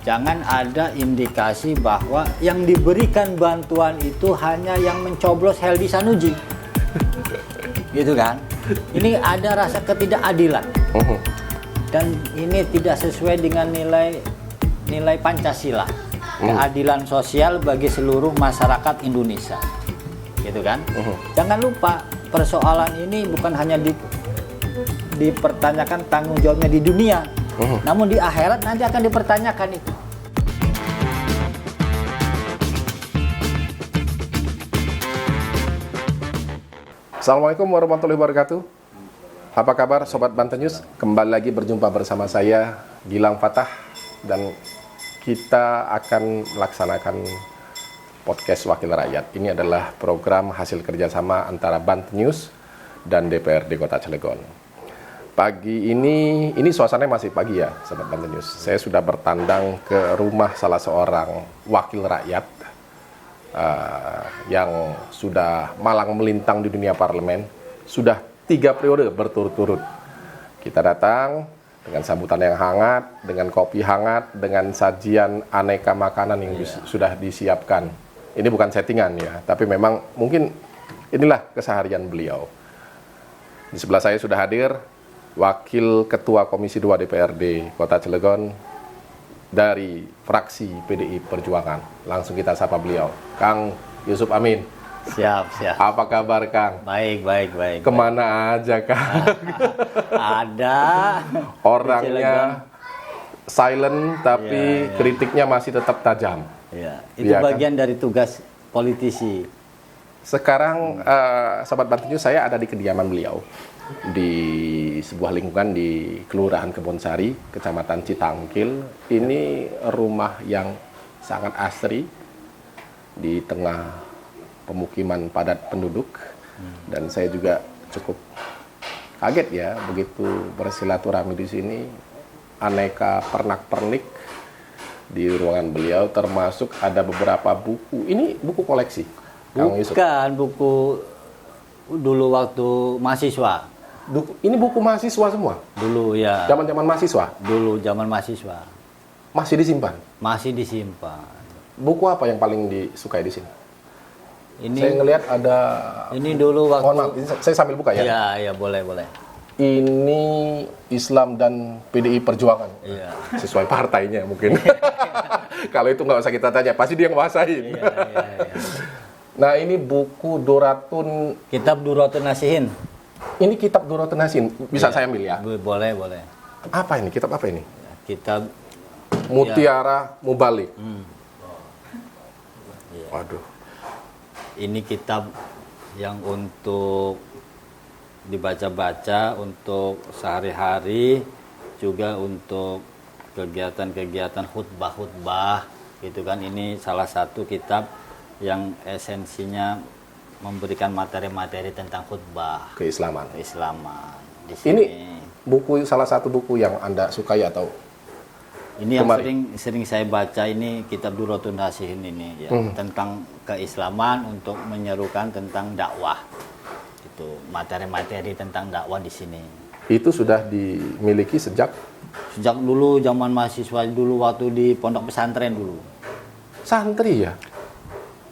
Jangan ada indikasi bahwa yang diberikan bantuan itu hanya yang mencoblos Heldy Sanusi. Gitu kan? Ini ada rasa ketidakadilan. Dan ini tidak sesuai dengan nilai Pancasila. Keadilan sosial bagi seluruh masyarakat Indonesia. Gitu kan? Jangan lupa persoalan ini bukan hanya dipertanyakan tanggung jawabnya di dunia. Namun di akhirat nanti akan dipertanyakan itu. Assalamualaikum warahmatullahi wabarakatuh. Apa kabar Sobat Banten News? Kembali lagi berjumpa bersama saya Gilang Fatah. Dan kita akan melaksanakan podcast Wakil Rakyat. Ini adalah program hasil kerjasama antara Banten News dan DPRD Kota Cilegon. Pagi ini suasananya masih pagi ya, Sobat Banten News. Saya sudah bertandang ke rumah salah seorang wakil rakyat yang sudah malang melintang di dunia parlemen. Sudah 3 periode berturut-turut. Kita datang dengan sambutan yang hangat, dengan kopi hangat, dengan sajian aneka makanan yang sudah disiapkan. Ini bukan settingan ya, tapi memang mungkin inilah keseharian beliau. Di sebelah saya sudah hadir Wakil Ketua Komisi 2 DPRD Kota Cilegon dari fraksi PDI Perjuangan. Langsung kita sapa beliau, Kang Yusuf Amin. Siap. Apa kabar, Kang? Baik. Kemana aja, Kang? Ada. Orangnya silent, tapi kritiknya masih tetap tajam. Ya, itu Ya, bagian dari tugas politisi. Sekarang, Sobat Banten News, saya ada di kediaman beliau. Di sebuah lingkungan di Kelurahan Kebonsari, Kecamatan Citangkil. Ini rumah yang sangat asri di tengah pemukiman padat penduduk. Dan saya juga cukup kaget ya begitu bersilaturahmi di sini. Aneka pernak-pernik di ruangan beliau, termasuk ada beberapa buku. Ini buku koleksi, Kang Yusuf? Bukan, buku dulu waktu mahasiswa. Ini buku mahasiswa semua? Dulu ya. Zaman-zaman mahasiswa? Dulu zaman mahasiswa. Masih disimpan? Masih disimpan. Buku apa yang paling disukai di sini? Ini Saya ngelihat ada... Ini dulu waktu... Mohon maaf, saya sambil buka ya. Iya, boleh. Ini Islam dan PDI Perjuangan. Iya. Sesuai partainya mungkin. Kalau itu nggak usah kita tanya, pasti dia yang nguasain. Iya. Nah, ini buku Duratun... Kitab Duratun Nasihin. Ini kitab Duratun Nasihin. Bisa saya ambil ya? Boleh. Apa ini? Kitab apa ini? Kitab Mutiara Mubalik. Waduh. Ini kitab yang untuk dibaca-baca untuk sehari-hari, juga untuk kegiatan-kegiatan khutbah gitu kan. Ini salah satu kitab yang esensinya memberikan materi-materi tentang khutbah Keislaman. Di sini. Ini buku, salah satu buku yang Anda sukai atau? Ini yang sering saya baca, ini kitab Duratun Nasihin ini ya, tentang keislaman untuk menyerukan tentang dakwah. Itu materi-materi tentang dakwah di sini. Itu sudah dimiliki sejak dulu zaman mahasiswa dulu, waktu di pondok pesantren dulu. Santri ya?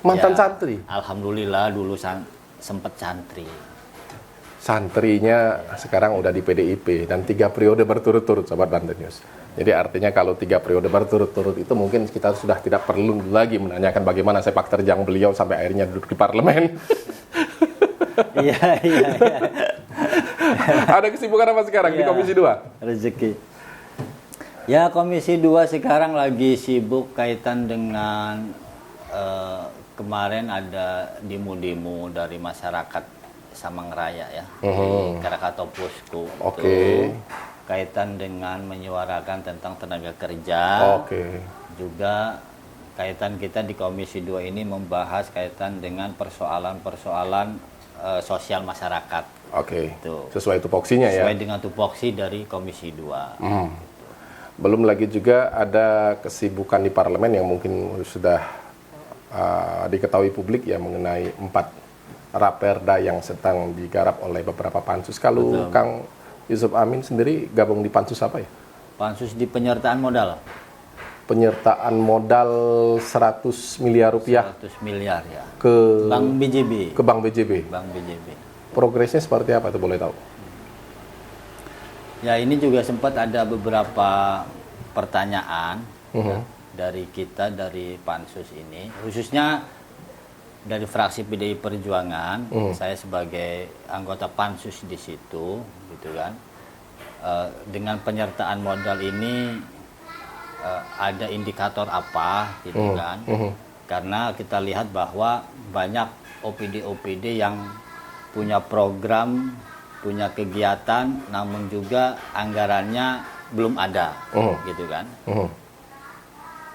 Mantan Ya, santri? Alhamdulillah dulu sempat santri. Santrinya sekarang udah di PDIP dan 3 periode berturut-turut, Sobat Banten News. Jadi artinya kalau 3 periode berturut-turut itu mungkin kita sudah tidak perlu lagi menanyakan bagaimana sepak terjang beliau sampai akhirnya duduk di parlemen. Iya. Ada kesibukan apa sekarang di Komisi 2? Rezeki. Ya, Komisi 2 sekarang lagi sibuk kaitan dengan kemarin ada demo-demo dari masyarakat Samangraya ya, di Krakatau Pusku. Oke. Kaitan dengan menyuarakan tentang tenaga kerja. Oke. Juga kaitan kita di Komisi 2 ini membahas kaitan dengan persoalan-persoalan sosial masyarakat. Oke. Itu. Sesuai tupoksinya ya. Sesuai dengan tupoksi dari Komisi 2. Belum lagi juga ada kesibukan di parlemen yang mungkin sudah diketahui publik ya, mengenai 4 raperda yang sedang digarap oleh beberapa pansus. Kalau Betul. Kang Yusuf Amin sendiri gabung di pansus apa ya? Pansus di penyertaan modal. penyertaan modal 100 miliar rupiah 100 miliar ya. ke Bank BJB. Bank BJB. Bank BJB. Progresnya seperti apa tuh, boleh tahu? Ya, ini juga sempat ada beberapa pertanyaan ya, dari kita, dari pansus ini, khususnya dari fraksi PDI Perjuangan. Saya sebagai anggota pansus di situ, gitu kan. Dengan penyertaan modal ini ada indikator apa, gitu kan? Karena kita lihat bahwa banyak OPD-OPD yang punya program, punya kegiatan, namun juga anggarannya belum ada, gitu kan?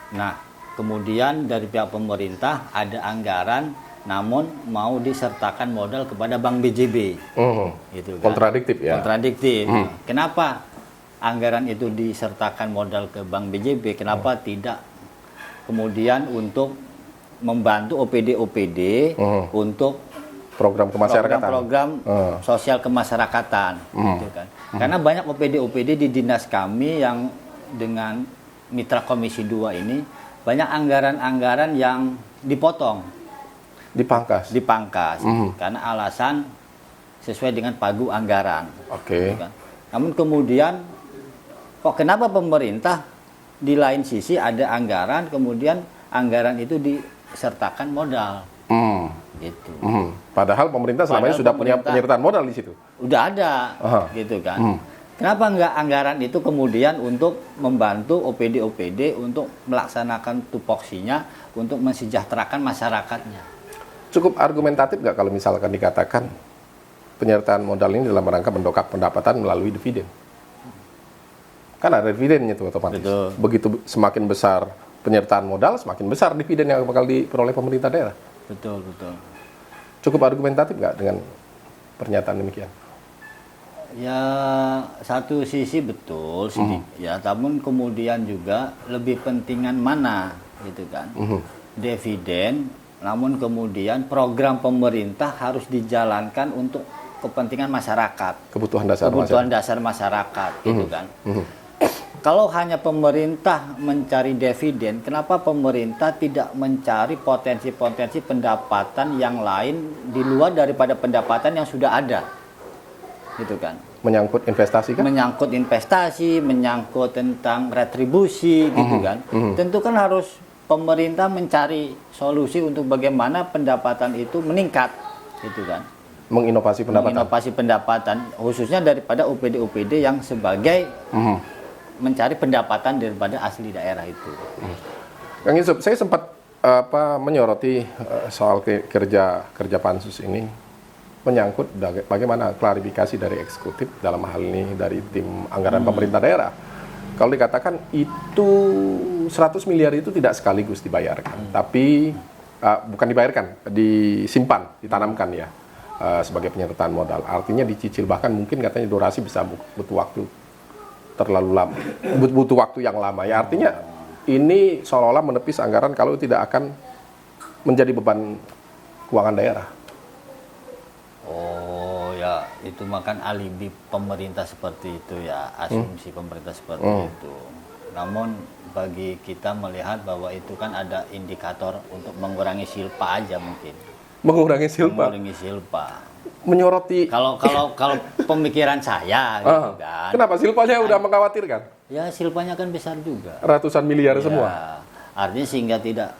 Nah, kemudian dari pihak pemerintah ada anggaran, namun mau disertakan modal kepada Bank BJB, gitu kan? Kontradiktif ya? Kontradiktif. Kenapa anggaran itu disertakan modal ke Bank BJB? Kenapa tidak kemudian untuk membantu OPD-OPD untuk Program kemasyarakatan. program sosial kemasyarakatan, gitu kan? Karena banyak OPD-OPD di dinas kami yang dengan mitra Komisi 2 ini banyak anggaran-anggaran yang dipotong, Dipangkas. karena alasan sesuai dengan pagu anggaran. Oke. Gitu kan? Namun kemudian kok kenapa pemerintah di lain sisi ada anggaran, kemudian anggaran itu disertakan modal, gitu. Padahal pemerintah selama ini Padahal sudah punya pemerintah- penyertaan modal di situ. Udah ada, gitu kan. Kenapa nggak anggaran itu kemudian untuk membantu OPD-OPD untuk melaksanakan tupoksinya, untuk mensejahterakan masyarakatnya? Cukup argumentatif nggak kalau misalkan dikatakan penyertaan modal ini dalam rangka mendongkrak pendapatan melalui dividen? Kan ada dividennya tuh otomatis. Betul. Begitu semakin besar penyertaan modal, semakin besar dividen yang bakal diperoleh pemerintah daerah. Betul, betul. Cukup argumentatif nggak dengan pernyataan demikian? Ya, satu sisi betul sedikit ya, namun kemudian juga lebih pentingan mana, gitu kan? Dividen, namun kemudian program pemerintah harus dijalankan untuk kepentingan masyarakat, Kebutuhan dasar kebutuhan masyarakat. dasar masyarakat, gitu kan? Kalau hanya pemerintah mencari dividen, kenapa pemerintah tidak mencari potensi-potensi pendapatan yang lain di luar daripada pendapatan yang sudah ada? Gitu kan? Menyangkut investasi kan? Menyangkut investasi, menyangkut tentang retribusi, gitu kan? Tentu kan harus pemerintah mencari solusi untuk bagaimana pendapatan itu meningkat, gitu kan? Menginovasi pendapatan. Inovasi pendapatan, khususnya daripada OPD-OPD yang sebagai mencari pendapatan daripada asli daerah itu. Kang Yusuf, saya sempat menyoroti soal kerja pansus ini, menyangkut bagaimana klarifikasi dari eksekutif dalam hal ini dari tim anggaran pemerintah daerah. Kalau dikatakan itu 100 miliar itu tidak sekaligus dibayarkan, tapi bukan dibayarkan, disimpan, ditanamkan ya sebagai penyertaan modal. Artinya dicicil, bahkan mungkin katanya durasi bisa butuh waktu terlalu lama, butuh waktu yang lama ya. Artinya ini seolah-olah menepis anggaran kalau tidak akan menjadi beban keuangan daerah. Oh ya, itu makan alibi pemerintah seperti itu ya, asumsi pemerintah seperti itu. Namun bagi kita melihat bahwa itu kan ada indikator untuk mengurangi silpa aja mungkin. Mengurangi silpa. Mengurangi silpa. Menyoroti. Kalau pemikiran saya gitu kan. Kenapa silpanya udah mengkhawatirkan? Ya silpanya kan besar juga. Ratusan miliar Ya, semua. artinya sehingga tidak,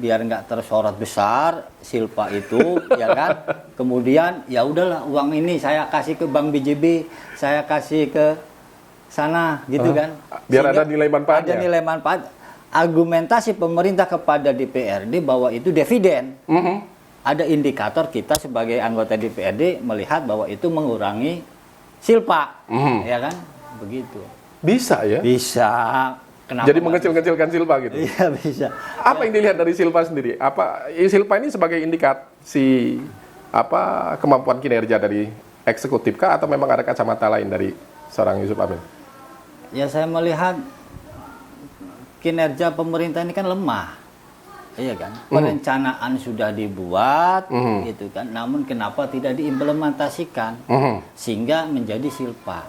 biar nggak tersorot besar silpa itu, ya kan. Kemudian ya udahlah, uang ini saya kasih ke Bank BJB, saya kasih ke sana, gitu kan. Biar Sehingga ada nilai manfaatnya. Ada nilai manfaat. Argumentasi pemerintah kepada DPRD bahwa itu dividen. Ada indikator kita sebagai anggota DPRD melihat bahwa itu mengurangi silpa, ya kan, begitu. Bisa ya? Bisa. Kenapa Jadi nggak mengecil-kecilkan silpa gitu. Iya bisa. Apa yang dilihat dari silpa sendiri? Apa silpa ini sebagai indikasi apa kemampuan kinerja dari eksekutif kah, atau memang ada kacamata lain dari seorang Yusuf Amin? Ya saya melihat kinerja pemerintah ini kan lemah. Iya kan? Perencanaan sudah dibuat, gitu kan. Namun kenapa tidak diimplementasikan sehingga menjadi silpa,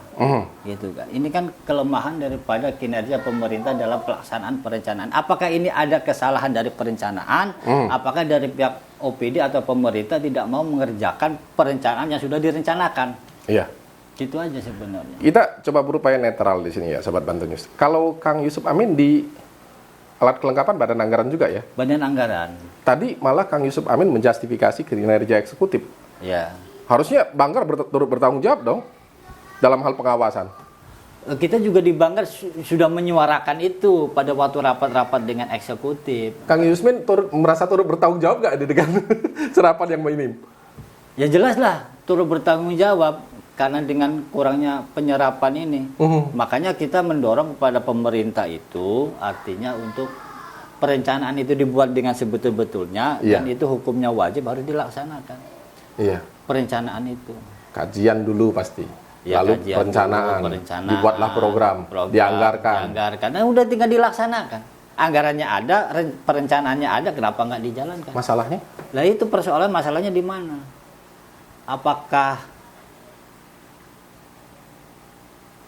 gitu kan? Ini kan kelemahan daripada kinerja pemerintah dalam pelaksanaan perencanaan. Apakah ini ada kesalahan dari perencanaan? Apakah dari pihak OPD atau pemerintah tidak mau mengerjakan perencanaan yang sudah direncanakan? Iya. Gitu aja sebenarnya. Kita coba berupaya netral di sini ya, Sobat Bantu News. Kalau Kang Yusuf Amin di alat kelengkapan Badan Anggaran juga ya? Badan Anggaran. Tadi malah Kang Yusuf Amin menjustifikasi kinerja eksekutif. Ya. Harusnya Banggar turut bertanggung jawab dong dalam hal pengawasan. Kita juga di Banggar sudah menyuarakan itu pada waktu rapat-rapat dengan eksekutif. Kang Yusuf Amin merasa turut bertanggung jawab nggak dengan serapan yang minim? Ya jelas lah, turut bertanggung jawab karena dengan kurangnya penyerapan ini. Makanya kita mendorong kepada pemerintah itu, artinya untuk perencanaan itu dibuat dengan sebetul-betulnya, dan itu hukumnya wajib harus dilaksanakan. Iya. Perencanaan itu. Kajian dulu pasti. Ya, lalu perencanaan, dibuatlah program, dianggarkan. Nah, udah tinggal dilaksanakan. Anggarannya ada, perencanaannya ada, kenapa nggak dijalankan? Masalahnya? Lah itu persoalan, masalahnya di mana? Apakah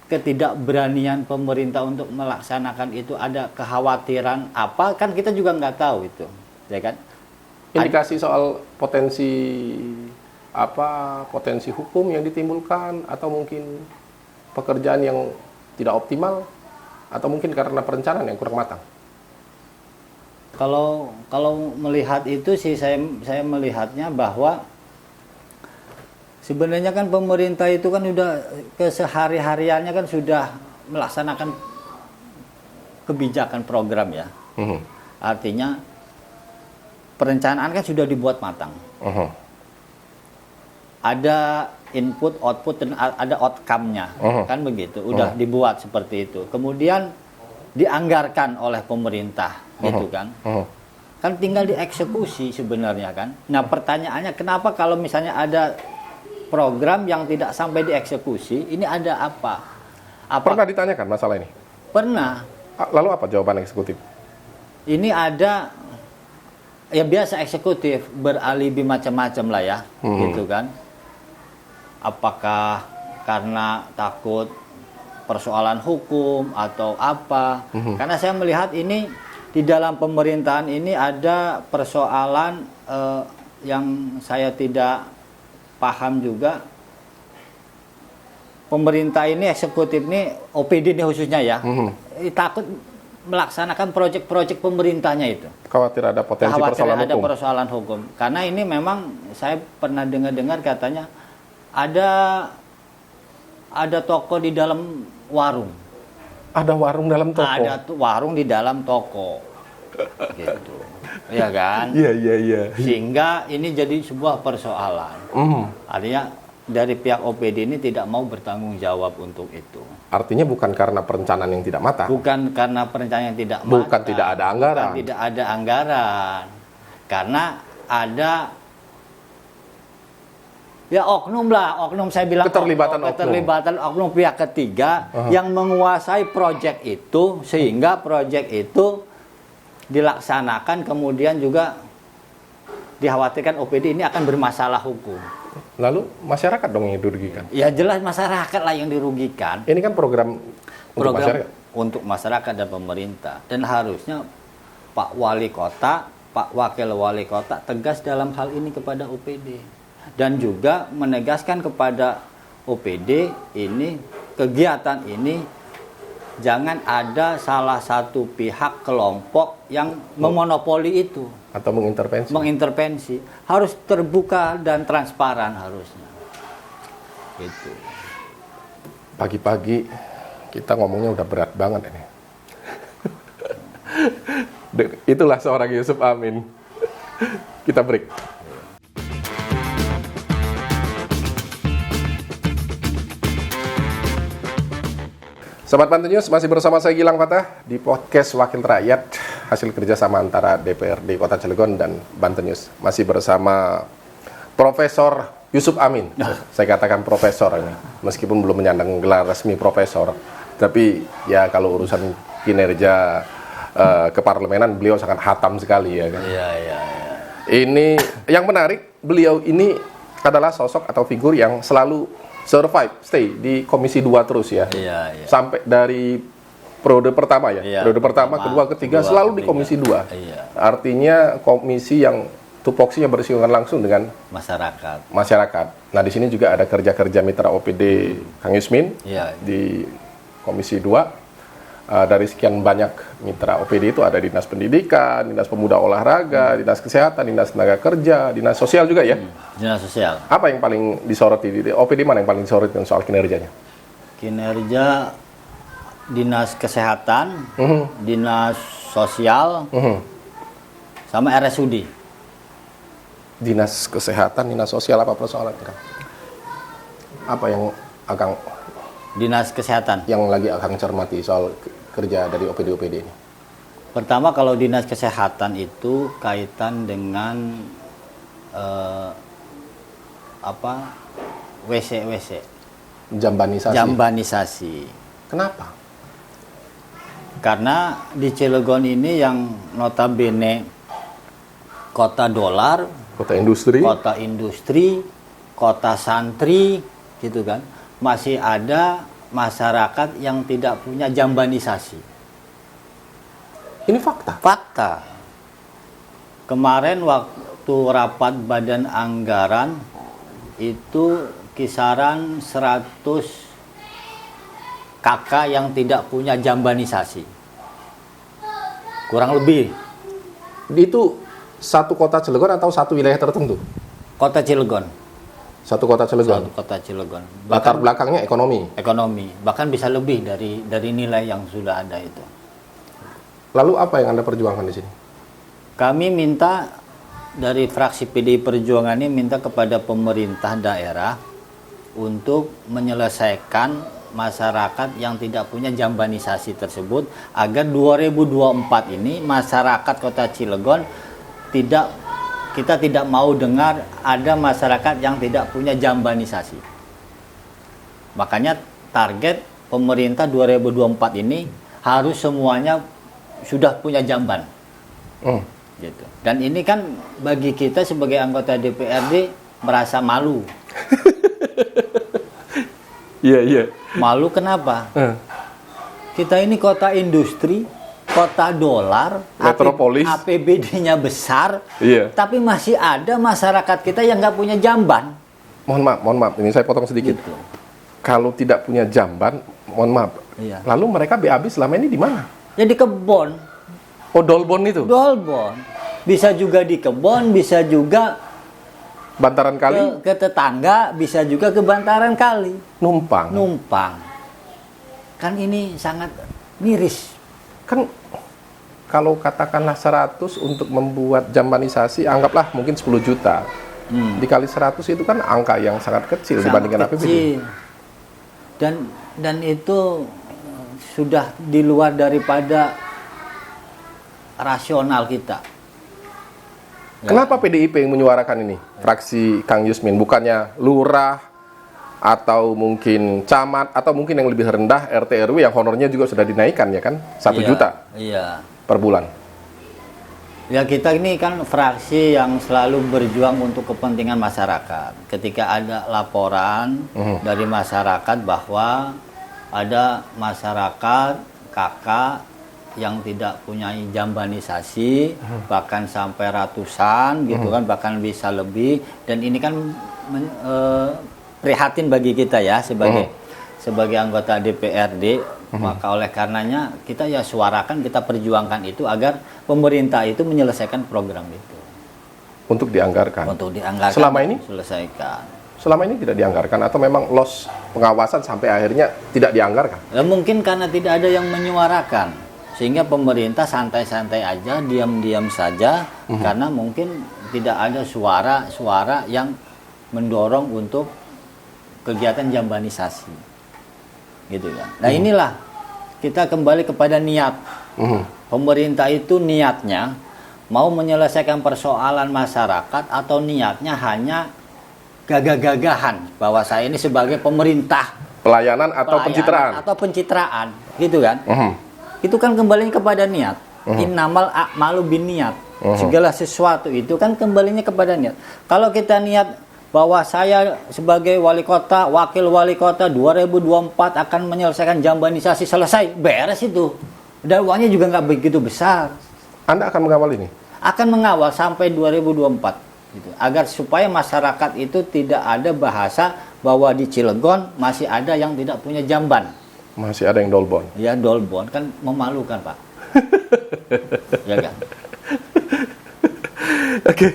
ketidakberanian pemerintah untuk melaksanakan itu, ada kekhawatiran apa, kan kita juga nggak tahu itu, ya kan? Indikasi soal potensi hukum yang ditimbulkan, atau mungkin pekerjaan yang tidak optimal, atau mungkin karena perencanaan yang kurang matang. Kalau melihat itu sih, saya melihatnya bahwa sebenarnya kan pemerintah itu kan sudah kesehari-hariannya kan sudah melaksanakan kebijakan program ya. Artinya perencanaan kan sudah dibuat matang. Ada input, output, dan ada outcome-nya. Kan begitu, udah dibuat seperti itu. Kemudian dianggarkan oleh pemerintah, gitu kan. Kan tinggal dieksekusi sebenarnya kan. Nah pertanyaannya, kenapa kalau misalnya ada program yang tidak sampai dieksekusi, ini ada apa? Pernah ditanyakan masalah ini? Pernah. Lalu apa jawaban eksekutif? Ini ada, ya biasa eksekutif beralibi macam-macam lah ya, gitu kan. Apakah karena takut persoalan hukum atau apa? Karena saya melihat ini di dalam pemerintahan ini ada persoalan yang saya tidak paham juga. Pemerintah ini, eksekutif ini, OPD ini khususnya ya, takut melaksanakan proyek-proyek pemerintahnya itu. Khawatir ada potensi persoalan hukum. Karena ini memang saya pernah dengar katanya ada toko di dalam warung. Ada warung dalam toko? Ada warung di dalam toko. Gitu. Ya kan? Iya. Sehingga ini jadi sebuah persoalan. Artinya dari pihak OPD ini tidak mau bertanggung jawab untuk itu. Artinya bukan karena perencanaan yang tidak matang. Bukan karena perencanaan yang tidak matang. Bukan tidak ada anggaran. Bukan tidak ada anggaran. Karena ada ya oknum lah, oknum saya bilang keterlibatan oknum pihak ketiga yang menguasai proyek itu, sehingga proyek itu dilaksanakan, kemudian juga dikhawatirkan OPD ini akan bermasalah hukum. Lalu masyarakat dong yang dirugikan? Ya jelas masyarakat lah yang dirugikan. Ini kan program untuk masyarakat dan pemerintah. Dan harusnya Pak Wali Kota, Pak Wakil Wali Kota tegas dalam hal ini kepada OPD. Dan juga menegaskan kepada OPD ini, kegiatan ini jangan ada salah satu pihak kelompok yang memonopoli itu atau mengintervensi. Harus terbuka dan transparan harusnya. Gitu. Pagi-pagi kita ngomongnya udah berat banget ini. Itulah seorang Yusuf Amin. Kita break. Sobat Bantu News, masih bersama saya Gilang Fatah di podcast Wakil Rakyat, hasil kerjasama antara DPRD Kota Cilegon dan Bantu News. Masih bersama Profesor Yusuf Amin. Saya katakan profesor ini, meskipun belum menyandang gelar resmi profesor. Tapi ya kalau urusan kinerja keparlemenan beliau sangat hatam sekali ya kan. Iya, iya, iya. Ini yang menarik, beliau ini adalah sosok atau figur yang selalu survive, stay di Komisi 2 terus ya. Iya, iya. Sampai dari periode pertama ya. Iya, Periode pertama, kedua, ketiga selalu di Komisi 2. Iya. Artinya komisi yang tupoksinya bersinggungan langsung dengan masyarakat. Nah, di sini juga ada kerja-kerja mitra OPD Kang Yusmin Iya. di Komisi 2. Dari sekian banyak mitra OPD itu ada Dinas Pendidikan, Dinas Pemuda Olahraga, Dinas Kesehatan, Dinas Tenaga Kerja, Dinas Sosial juga ya. Dinas Sosial. Apa yang paling disoroti di OPD, mana yang paling disoroti soal kinerjanya? Kinerja Dinas Kesehatan, Dinas Sosial, sama RSUD. Dinas Kesehatan, Dinas Sosial, apa persoalan Kang? Apa yang Akang Dinas Kesehatan. yang lagi Akang cermati soal kerja dari OPD-OPD ini? Pertama, kalau Dinas Kesehatan itu kaitan dengan WC. Jambanisasi. Jambanisasi. Kenapa? Karena di Cilegon ini yang notabene kota dolar, Kota industri. kota santri, gitu kan, masih ada masyarakat yang tidak punya jambanisasi. Ini fakta. Fakta. Kemarin waktu rapat Badan Anggaran itu kisaran 100 kakak yang tidak punya jambanisasi. Kurang lebih. Itu satu kota Cilegon atau satu wilayah tertentu? Kota Cilegon. Satu kota Cilegon. Satu kota Cilegon. Latar belakangnya ekonomi. Ekonomi. Bahkan bisa lebih dari nilai yang sudah ada itu. Lalu apa yang Anda perjuangkan di sini? Kami minta dari fraksi PDI Perjuangan ini minta kepada pemerintah daerah untuk menyelesaikan masyarakat yang tidak punya jambanisasi tersebut agar 2024 ini masyarakat Kota Cilegon kita tidak mau dengar ada masyarakat yang tidak punya jambanisasi. Makanya target pemerintah 2024 ini harus semuanya sudah punya jamban. Gitu. Dan ini kan bagi kita sebagai anggota DPRD merasa malu. Iya. Malu kenapa? Kita ini kota industri, kota dolar, metropolis, APBD-nya besar, tapi masih ada masyarakat kita yang nggak punya jamban. Mohon maaf, ini saya potong sedikit. Gitu. Kalau tidak punya jamban, mohon maaf. Iya. Lalu mereka BAB selama ini di mana? Ya di kebon. Oh, dolbon itu? Dolbon. Bisa juga di kebon, bisa juga bantaran kali? Ke tetangga, bisa juga ke bantaran kali. Numpang. Kan ini sangat miris. Kan kalau katakanlah 100 untuk membuat jambanisasi, anggaplah mungkin 10 juta. Dikali 100 itu kan angka yang sangat kecil dibandingkan APBD. Dan itu sudah di luar daripada rasional kita. Kenapa PDIP yang menyuarakan ini? Fraksi Kang Yusmin, bukannya lurah atau mungkin camat atau mungkin yang lebih rendah RT RW yang honornya juga sudah dinaikkan ya kan? 1 juta per bulan. Ya kita ini kan fraksi yang selalu berjuang untuk kepentingan masyarakat. Ketika ada laporan dari masyarakat bahwa ada masyarakat kakak yang tidak punya jambanisasi, bahkan sampai ratusan gitu kan, bahkan bisa lebih, dan ini kan prihatin bagi kita ya sebagai anggota DPRD. Maka oleh karenanya kita ya suarakan, kita perjuangkan itu agar pemerintah itu menyelesaikan program itu. Untuk dianggarkan. Selama ini selesaikan. Selama ini tidak dianggarkan atau memang loss pengawasan sampai akhirnya tidak dianggarkan? Ya, mungkin karena tidak ada yang menyuarakan, sehingga pemerintah santai-santai aja, diam-diam saja, karena mungkin tidak ada suara-suara yang mendorong untuk kegiatan jambanisasi, gitu ya. Nah inilah kita kembali kepada niat. Pemerintah itu niatnya mau menyelesaikan persoalan masyarakat atau niatnya hanya gagah-gagahan bahwa saya ini sebagai pemerintah, pelayanan atau pencitraan gitu kan. Itu kan kembali kepada niat. Innamal a'malu binniyat. Segala sesuatu itu kan kembalinya kepada niat. Kalau kita niat bahwa saya sebagai wali kota, wakil wali kota 2024 akan menyelesaikan jambanisasi, selesai, beres itu. Dan uangnya juga nggak begitu besar. Anda akan mengawal ini? Akan mengawal sampai 2024 gitu. Agar supaya masyarakat itu tidak ada bahasa bahwa di Cilegon masih ada yang tidak punya jamban. Masih ada yang dolbon. Ya, dolbon kan memalukan, Pak. Ya kan? Oke.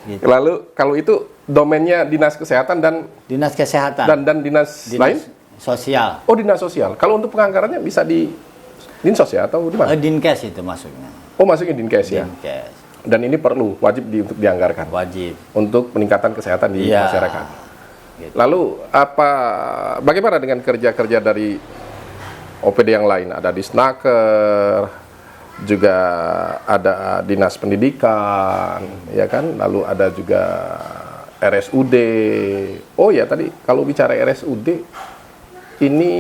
Gitu. Lalu kalau itu domainnya dinas kesehatan dan Dinas kesehatan dinas lain? sosial. Oh, dinas sosial. Kalau untuk penganggarannya bisa di dinsos ya atau di mana? Dinkes itu masuknya. Oh, masuknya dinkes ya. Dinkes. Dan ini perlu wajib untuk dianggarkan Wajib. untuk peningkatan kesehatan di Iya. masyarakat. Gitu. Lalu bagaimana dengan kerja-kerja dari OPD yang lain? Ada di Snaker, juga ada dinas pendidikan, ya kan? Lalu ada juga RSUD. Oh ya, tadi kalau bicara RSUD, ini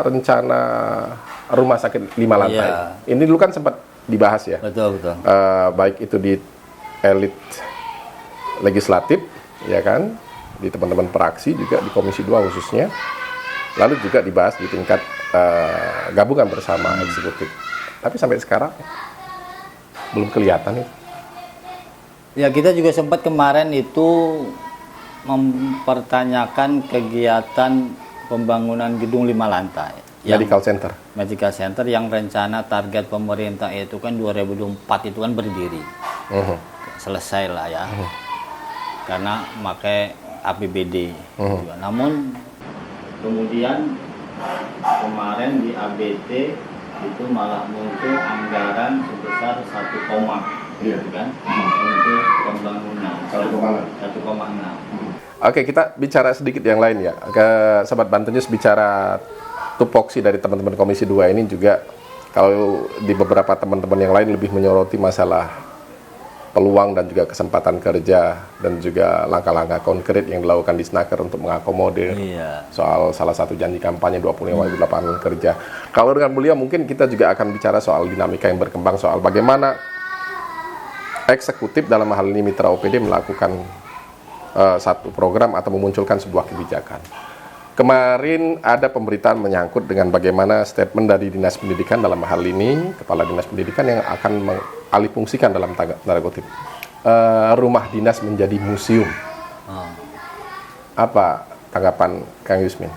rencana rumah sakit 5 lantai. Iya. Ini dulu kan sempat dibahas ya. Betul. Baik itu di elit legislatif, ya kan, di teman-teman praksi juga di Komisi 2 khususnya, lalu juga dibahas di tingkat gabungan bersama eksekutif. Tapi sampai sekarang belum kelihatan itu. Ya, kita juga sempat kemarin itu mempertanyakan kegiatan pembangunan gedung 5 lantai. Medical Center yang rencana target pemerintah itu kan 2024 itu kan berdiri. Selesai lah ya. Karena pakai APBD. Juga. Namun kemudian kemarin di ABT itu malah muncul anggaran sebesar 1, gitu kan, untuk pembangunan 1,6. Oke, kita bicara sedikit yang lain ya. Ke Sobat Banten News bicara tupoksi dari teman-teman Komisi 2 ini juga, kalau di beberapa teman-teman yang lain lebih menyoroti masalah peluang dan juga kesempatan kerja dan juga langkah-langkah konkret yang dilakukan di Snaker untuk mengakomodir soal salah satu janji kampanye 25.000 lapangan kerja. Kalau dengan beliau mungkin kita juga akan bicara soal dinamika yang berkembang soal bagaimana eksekutif dalam hal ini mitra OPD melakukan satu program atau memunculkan sebuah kebijakan. Kemarin ada pemberitaan menyangkut dengan bagaimana statement dari Dinas Pendidikan dalam hal ini, Kepala Dinas Pendidikan yang akan mengalihfungsikan dalam tanda kutip rumah dinas menjadi museum. Apa tanggapan Kang Yusmin?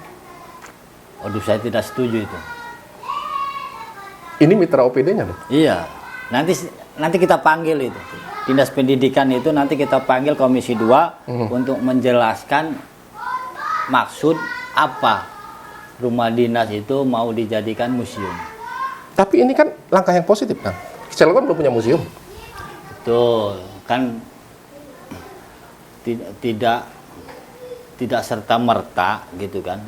Waduh, saya tidak setuju itu. Ini mitra OPD-nya loh. Iya, nanti kita panggil itu. Dinas Pendidikan itu nanti kita panggil Komisi 2 untuk menjelaskan maksud apa rumah dinas itu mau dijadikan museum. Tapi ini kan langkah yang positif, kan? Cilegon belum punya museum. Betul, kan tidak serta merta gitu kan.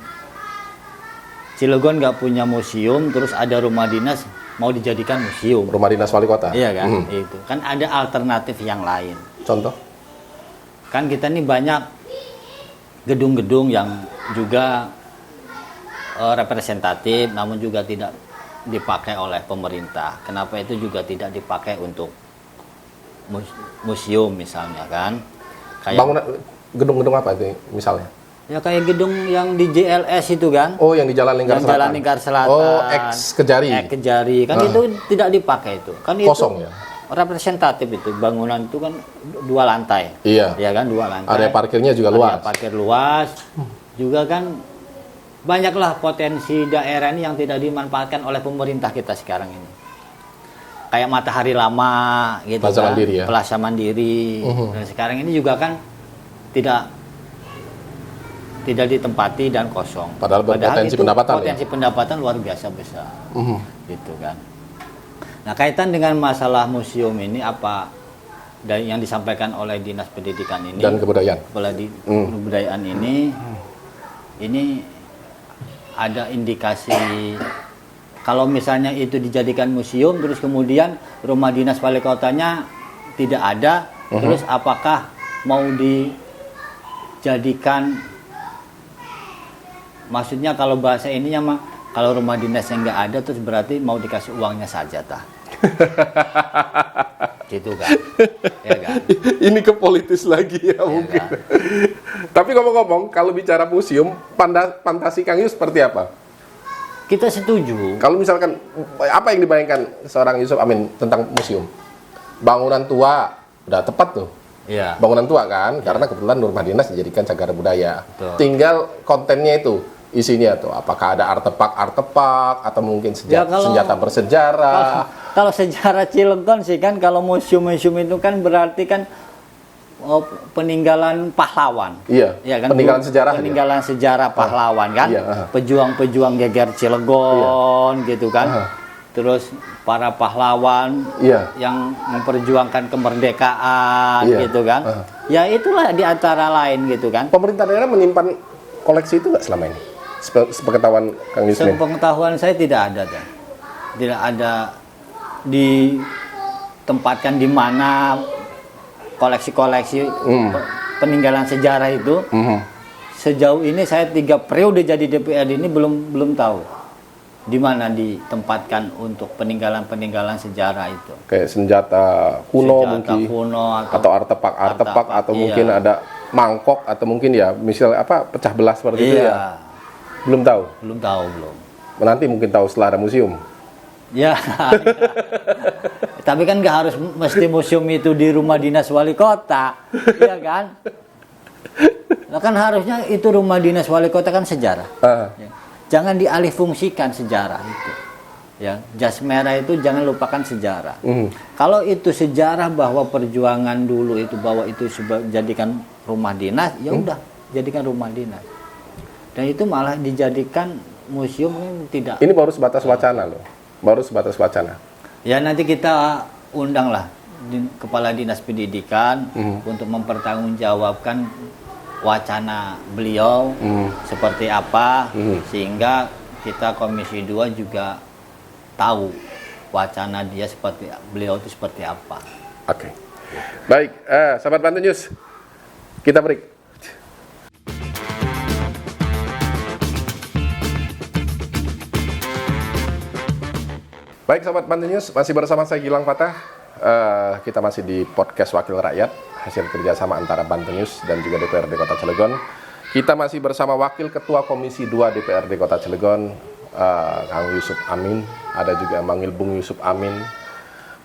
Cilegon nggak punya museum, terus ada rumah dinas mau dijadikan museum. Rumah dinas wali kota. Iya kan, itu kan ada alternatif yang lain. Contoh? Kan kita ini banyak gedung-gedung yang juga representatif, namun juga tidak dipakai oleh pemerintah. Kenapa itu juga tidak dipakai untuk museum misalnya kan? Kayak bangunan gedung-gedung apa itu misalnya? Ya kayak gedung yang di JLS itu kan? Oh, yang di Jalan Lingkar Selatan. Jalan Lingkar Selatan. Oh, Kejari. Kejari kan itu tidak dipakai itu. Kan kosong itu ya. Representatif itu, bangunan itu kan 2 lantai. Iya. Ya kan 2 lantai. Area parkirnya juga luas. Area parkir luas. Juga kan banyaklah potensi daerah ini yang tidak dimanfaatkan oleh pemerintah kita sekarang ini. Kayak Matahari Lama gitu. Plaza kan. Mandiri ya. Plaza Mandiri. Dan sekarang ini juga kan tidak ditempati dan kosong. Padahal berpotensi pendapatan. Potensi pendapatan luar biasa besar. Gitu kan. Nah, kaitan dengan masalah museum ini apa yang disampaikan oleh Dinas Pendidikan ini dan Kebudayaan. Kebudayaan ini ada indikasi kalau misalnya itu dijadikan museum terus kemudian rumah dinas wali kotanya tidak ada, terus apakah mau dijadikan, maksudnya kalau bahasa ininya mah Kalau rumah dinasnya nggak ada, terus berarti mau dikasih uangnya saja, tah. Gitu kan? Ya kan? Ini ke politis lagi ya mungkin. kan? Tapi ngomong-ngomong, kalau bicara museum, fantasi Kang Yus seperti apa? Kita setuju. Kalau misalkan, apa yang dibayangkan seorang Yusuf Amin tentang museum? Bangunan tua, udah tepat tuh. Iya. Bangunan tua kan, karena kebetulan rumah dinas dijadikan cagar budaya. Betul. Tinggal kontennya itu, isinya tuh, apakah ada artefak atau mungkin senjata bersejarah. Kalau sejarah Cilegon sih kan, kalau museum-museum itu kan berarti kan peninggalan pahlawan. Iya. Ya kan? Peninggalan sejarah. Peninggalan sejarah pahlawan kan. Iya. Pejuang-pejuang geger Cilegon gitu kan. Terus para pahlawan yang memperjuangkan kemerdekaan gitu kan. Ya itulah di antara lain gitu kan. Pemerintah daerah menyimpan koleksi itu nggak selama ini? Sepengetahuan Kang Yusmin? Sepengetahuan saya tidak ada. Tidak ada ditempatkan di mana koleksi-koleksi peninggalan sejarah itu. Sejauh ini saya 3 periode jadi DPRD ini belum tahu di mana ditempatkan untuk peninggalan-peninggalan sejarah itu. Kayak senjata kuno atau artefak atau mungkin ada mangkok atau mungkin ya misalnya pecah belah seperti itu ya. Belum tahu. Belum. Nanti mungkin tahu setelah ada museum. Ya. Tapi kan nggak harus mesti museum itu di rumah dinas wali kota, ya kan? Nah, kan harusnya itu rumah dinas wali kota kan sejarah. Ya. Jangan dialih fungsikan sejarah itu. Ya, jas merah itu jangan lupakan sejarah. Kalau itu sejarah bahwa perjuangan dulu itu bahwa itu jadikan rumah dinas, ya udah jadikan rumah dinas. Dan itu malah dijadikan museum tidak. Ini baru sebatas wacana loh. Baru sebatas wacana. Ya nanti kita undanglah Kepala Dinas Pendidikan untuk mempertanggungjawabkan wacana beliau seperti apa sehingga kita Komisi 2 juga tahu wacana dia beliau itu seperti apa. Oke. Baik, sahabat Banten News. Kita break. Baik, sahabat Banten News, masih bersama saya Gilang Fatah. Kita masih di podcast Wakil Rakyat, hasil kerjasama antara Banten News dan juga DPRD Kota Cilegon. Kita masih bersama Wakil Ketua Komisi 2 DPRD Kota Cilegon, Kang Yusuf Amin. Ada juga Manggil Bung Yusuf Amin,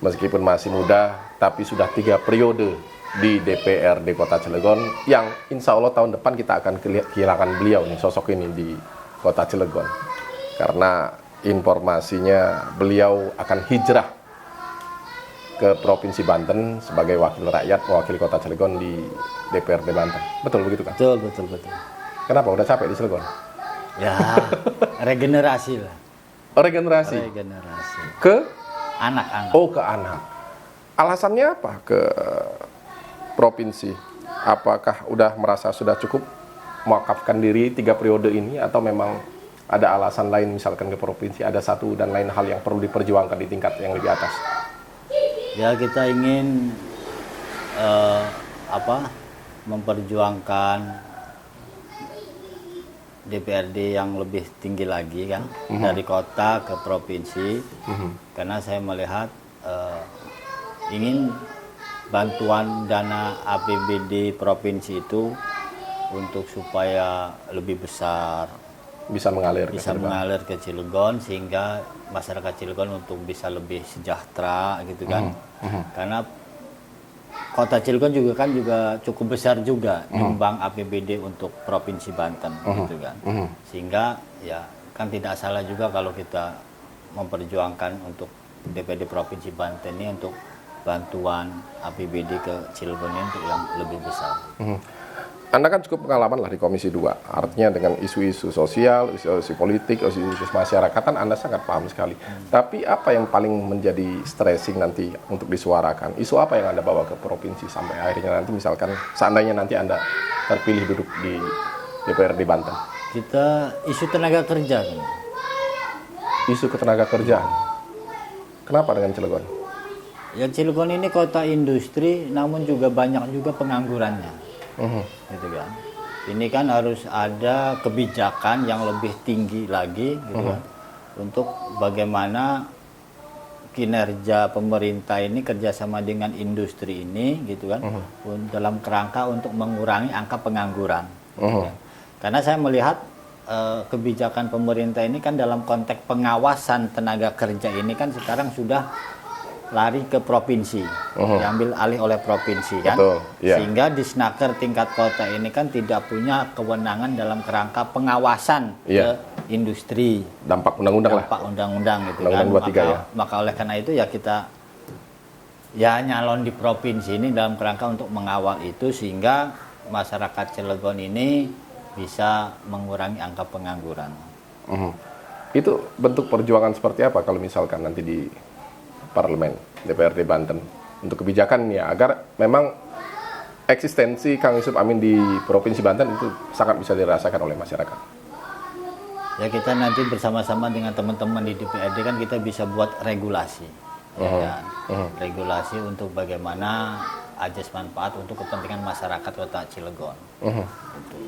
meskipun masih muda, tapi sudah 3 periode di DPRD Kota Cilegon, yang insya Allah tahun depan kita akan kehilangan beliau nih, sosok ini di Kota Cilegon. Karena informasinya beliau akan hijrah ke Provinsi Banten sebagai wakil rakyat, mewakili Kota Cilegon di DPRD Banten. Betul begitu kan? Betul. Kenapa? Udah capek di Cilegon? Ya, regenerasi lah. Regenerasi? Regenerasi. Ke? Anak-anak. Oh, ke anak. Alasannya apa ke provinsi? Apakah udah merasa sudah cukup mewakafkan diri 3 periode ini, atau memang ada alasan lain, misalkan ke provinsi ada satu dan lain hal yang perlu diperjuangkan di tingkat yang lebih atas? Ya, kita ingin memperjuangkan DPRD yang lebih tinggi lagi kan, dari kota ke provinsi. Karena saya melihat ingin bantuan dana APBD provinsi itu untuk supaya lebih besar, bisa mengalir ke Cilegon, sehingga masyarakat Cilegon untuk bisa lebih sejahtera gitu kan. Karena Kota Cilegon juga cukup besar juga nyumbang APBD untuk Provinsi Banten gitu kan. Sehingga ya kan tidak salah juga kalau kita memperjuangkan untuk DPRD Provinsi Banten ini untuk bantuan APBD ke Cilegon ini untuk yang lebih besar. Anda kan cukup pengalaman lah di Komisi 2, artinya dengan isu-isu sosial, isu-isu politik, isu-isu masyarakatan Anda sangat paham sekali. Tapi apa yang paling menjadi stressing nanti untuk disuarakan? Isu apa yang Anda bawa ke provinsi sampai akhirnya nanti misalkan seandainya nanti Anda terpilih duduk di DPRD Banten? Kita isu tenaga kerja kan. Isu ketenaga kerjaan. Kenapa dengan Cilegon? Ya, Cilegon ini kota industri, namun juga banyak juga penganggurannya. Gitu kan. Ini kan harus ada kebijakan yang lebih tinggi lagi gitu kan, untuk bagaimana kinerja pemerintah ini kerjasama dengan industri ini gitu kan, dalam kerangka untuk mengurangi angka pengangguran. Gitu kan. Karena saya melihat kebijakan pemerintah ini kan dalam konteks pengawasan tenaga kerja ini kan sekarang sudah lari ke provinsi, diambil alih oleh provinsi kan, Betul, iya. sehingga Disnaker tingkat kota ini kan tidak punya kewenangan dalam kerangka pengawasan Iya. ke industri, Dampak undang-undang lah. dampak undang-undang gitu Undang-undang kan. 23 ya. Maka oleh karena itu ya kita ya nyalon di provinsi ini dalam kerangka untuk mengawal itu sehingga masyarakat Cilegon ini bisa mengurangi angka pengangguran. Itu bentuk perjuangan seperti apa kalau misalkan nanti di parlemen DPRD Banten untuk kebijakan ya, agar memang eksistensi Kang Yusuf Amin di Provinsi Banten itu sangat bisa dirasakan oleh masyarakat. Ya kita nanti bersama-sama dengan teman-teman di DPRD kan kita bisa buat regulasi, ya kan? Regulasi untuk bagaimana ajas manfaat untuk kepentingan masyarakat Kota Cilegon. Gitu.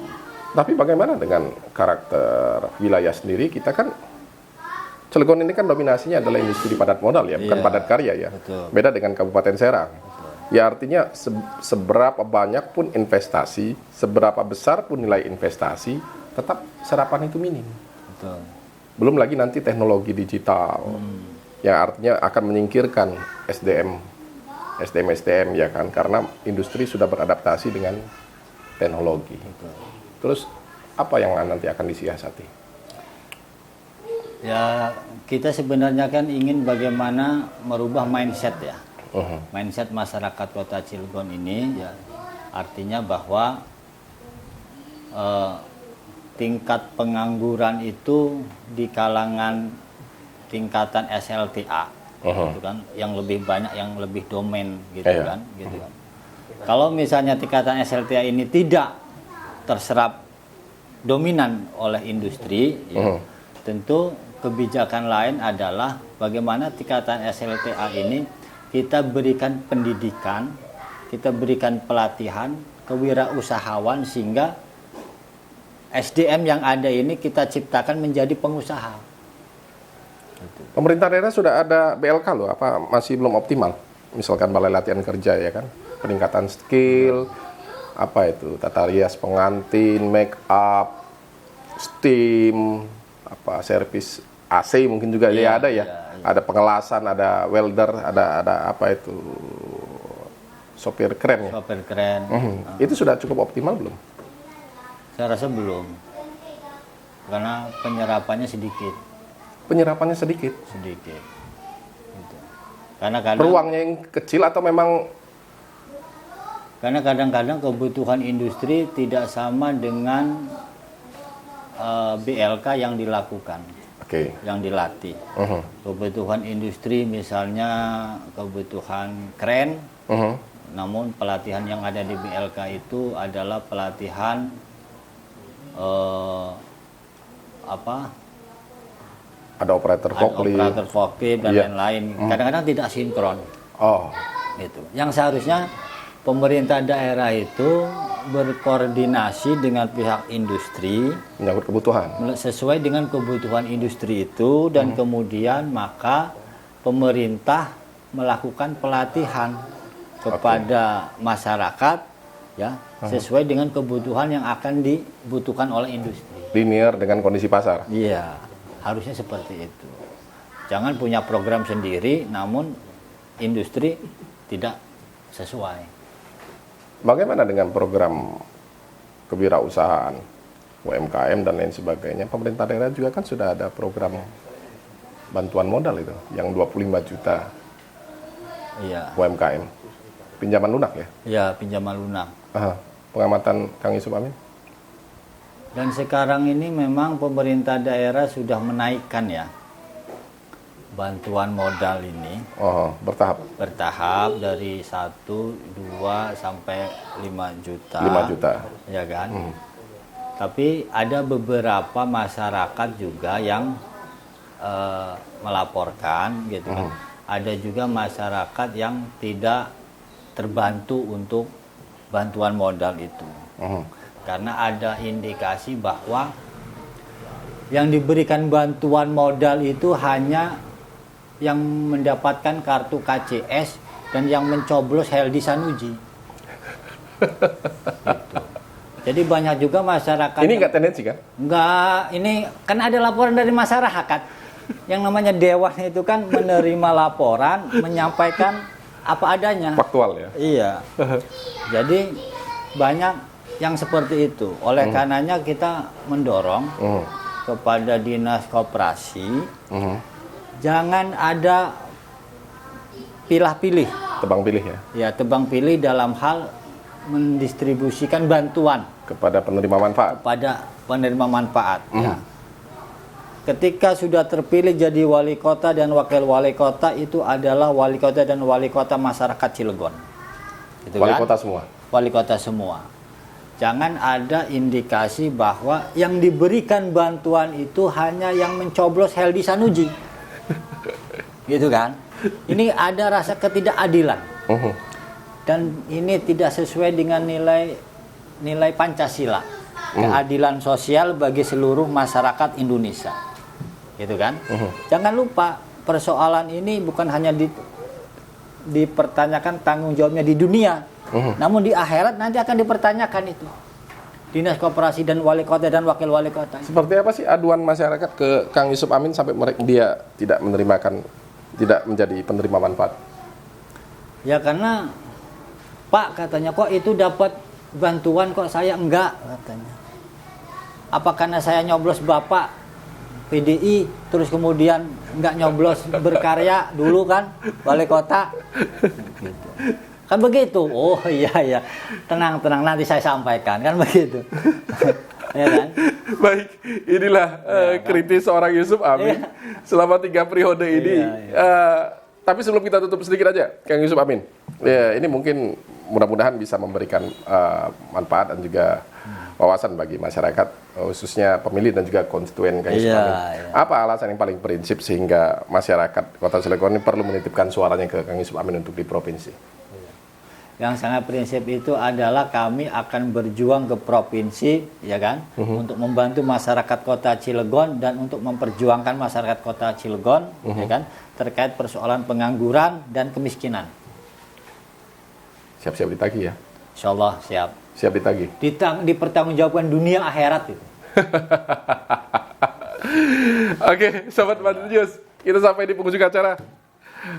Tapi bagaimana dengan karakter wilayah sendiri? Kita kan Cilegon ini kan dominasinya adalah industri padat modal ya, bukan Iya, padat karya ya. betul. Beda dengan Kabupaten Serang. Ya artinya seberapa banyak pun investasi, seberapa besar pun nilai investasi, tetap serapan itu minim. Betul. Belum lagi nanti teknologi digital, yang artinya akan menyingkirkan SDM ya kan, karena industri sudah beradaptasi dengan teknologi. Terus apa yang nanti akan disiasati? Ya kita sebenarnya kan ingin bagaimana merubah mindset ya, mindset masyarakat Kota Cilegon ini ya, artinya bahwa tingkat pengangguran itu di kalangan tingkatan SLTA, gitu kan, yang lebih banyak, yang lebih domain gitu kan, gitu kan. Kalau misalnya tingkatan SLTA ini tidak terserap dominan oleh industri, ya, tentu kebijakan lain adalah bagaimana tingkatan SLTA ini kita berikan pendidikan, kita berikan pelatihan, kewirausahawan sehingga SDM yang ada ini kita ciptakan menjadi pengusaha. Pemerintah daerah sudah ada BLK loh, apa masih belum optimal? Misalkan balai latihan kerja ya kan, peningkatan skill, apa itu, tata rias pengantin, make up, steam, apa servis AC mungkin juga ya ada ya. Ada pengelasan, ada welder, ada apa itu, sopir keren ya. Sopir keren. Itu sudah cukup optimal belum? Saya rasa belum. Karena penyerapannya sedikit. Penyerapannya sedikit. Sedikit. Gitu. Karena kadang Peluangnya yang kecil atau memang Karena kadang-kadang kebutuhan industri tidak sama dengan BLK yang dilakukan, yang dilatih. Kebutuhan industri misalnya kebutuhan keren, namun pelatihan yang ada di BLK itu adalah pelatihan ada operator forklift dan lain-lain. Kadang-kadang tidak sinkron. Gitu. Yang seharusnya pemerintah daerah itu berkoordinasi dengan pihak industri menyangkut kebutuhan sesuai dengan kebutuhan industri itu, dan kemudian maka pemerintah melakukan pelatihan kepada masyarakat ya sesuai dengan kebutuhan yang akan dibutuhkan oleh industri. Linear dengan kondisi pasar. Iya, harusnya seperti itu. Jangan punya program sendiri namun industri tidak sesuai. Bagaimana dengan program kewirausahaan, UMKM dan lain sebagainya? Pemerintah daerah juga kan sudah ada program bantuan modal itu, yang 25 juta UMKM. Pinjaman lunak ya? Ya, pinjaman lunak. Pengamatan Kang Yusuf Amin? Dan sekarang ini memang pemerintah daerah sudah menaikkan ya bantuan modal ini. Bertahap? Bertahap dari 1, 2, sampai 5 juta. 5 juta. Ya kan? Tapi ada beberapa masyarakat juga yang melaporkan gitu kan. Ada juga masyarakat yang tidak terbantu untuk bantuan modal itu. Karena ada indikasi bahwa yang diberikan bantuan modal itu hanya yang mendapatkan kartu KCS dan yang mencoblos Heldi Sanuji. Gitu. Jadi banyak juga masyarakat. Ini nggak tendensi kan? Enggak, ini kan ada laporan dari masyarakat. Yang namanya dewan itu kan menerima laporan, menyampaikan apa adanya. Faktual ya? Iya. Jadi banyak yang seperti itu. Oleh karenanya kita mendorong kepada Dinas Koperasi, jangan ada pilah-pilih. Tebang pilih ya? Ya, tebang pilih dalam hal mendistribusikan bantuan Kepada penerima manfaat? pada penerima manfaat. Ya. Ketika sudah terpilih jadi wali kota dan wakil wali kota, itu adalah wali kota dan wali kota masyarakat Cilegon. Gitu Wali kan? kota semua? Wali kota semua. Jangan ada indikasi bahwa yang diberikan bantuan itu hanya yang mencoblos Heldi Sanuji. Gitu kan? Ini ada rasa ketidakadilan. Dan ini tidak sesuai dengan nilai Pancasila. Keadilan sosial bagi seluruh masyarakat Indonesia. Gitu kan? Jangan lupa persoalan ini bukan hanya dipertanyakan tanggung jawabnya di dunia, namun di akhirat nanti akan dipertanyakan itu. Dinas Koperasi dan wali kota dan wakil wali kota. Seperti apa sih aduan masyarakat ke Kang Yusuf Amin sampai dia tidak tidak menjadi penerima manfaat? Ya karena Pak katanya kok itu dapat bantuan kok saya enggak katanya. Apa karena saya nyoblos Bapak PDI terus kemudian enggak nyoblos berkarya dulu kan wali kota gitu. Kan begitu. Oh iya tenang nanti saya sampaikan kan begitu. Ya kan? Baik, inilah kritis seorang Yusuf Amin selama 3 periode ini. Tapi sebelum kita tutup sedikit aja, Kang Yusuf Amin. Ya, ini mungkin mudah-mudahan bisa memberikan manfaat dan juga wawasan bagi masyarakat, khususnya pemilih dan juga konstituen Kang Yusuf Amin. Apa alasan yang paling prinsip sehingga masyarakat Kota Cilegon ini perlu menitipkan suaranya ke Kang Yusuf Amin untuk di provinsi? Yang sangat prinsip itu adalah kami akan berjuang ke provinsi, ya kan, untuk membantu masyarakat Kota Cilegon dan untuk memperjuangkan masyarakat Kota Cilegon, ya kan, terkait persoalan pengangguran dan kemiskinan. Siap-siap ditagih ya? Insya Allah siap. Siap ditagih? Dipertanggungjawabkan dunia akhirat itu. Oke, Sobat Bantu News, kita sampai di penghujung acara.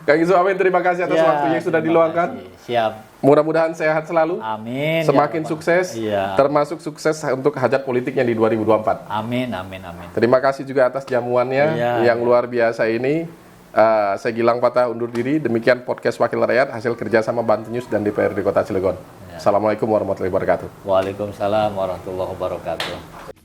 Kang Yusuf Amin, terima kasih atas waktunya yang sudah diluangkan. Siap. Mudah-mudahan sehat selalu. Amin. Semakin sukses, termasuk sukses untuk hajat politiknya di 2024. Amin. Terima kasih juga atas jamuannya yang luar biasa ini. Saya Gilang Patah undur diri. Demikian podcast Wakil Rakyat hasil kerjasama Bantu News dan DPRD Kota Cilegon. Assalamualaikum warahmatullahi wabarakatuh. Waalaikumsalam warahmatullahi wabarakatuh.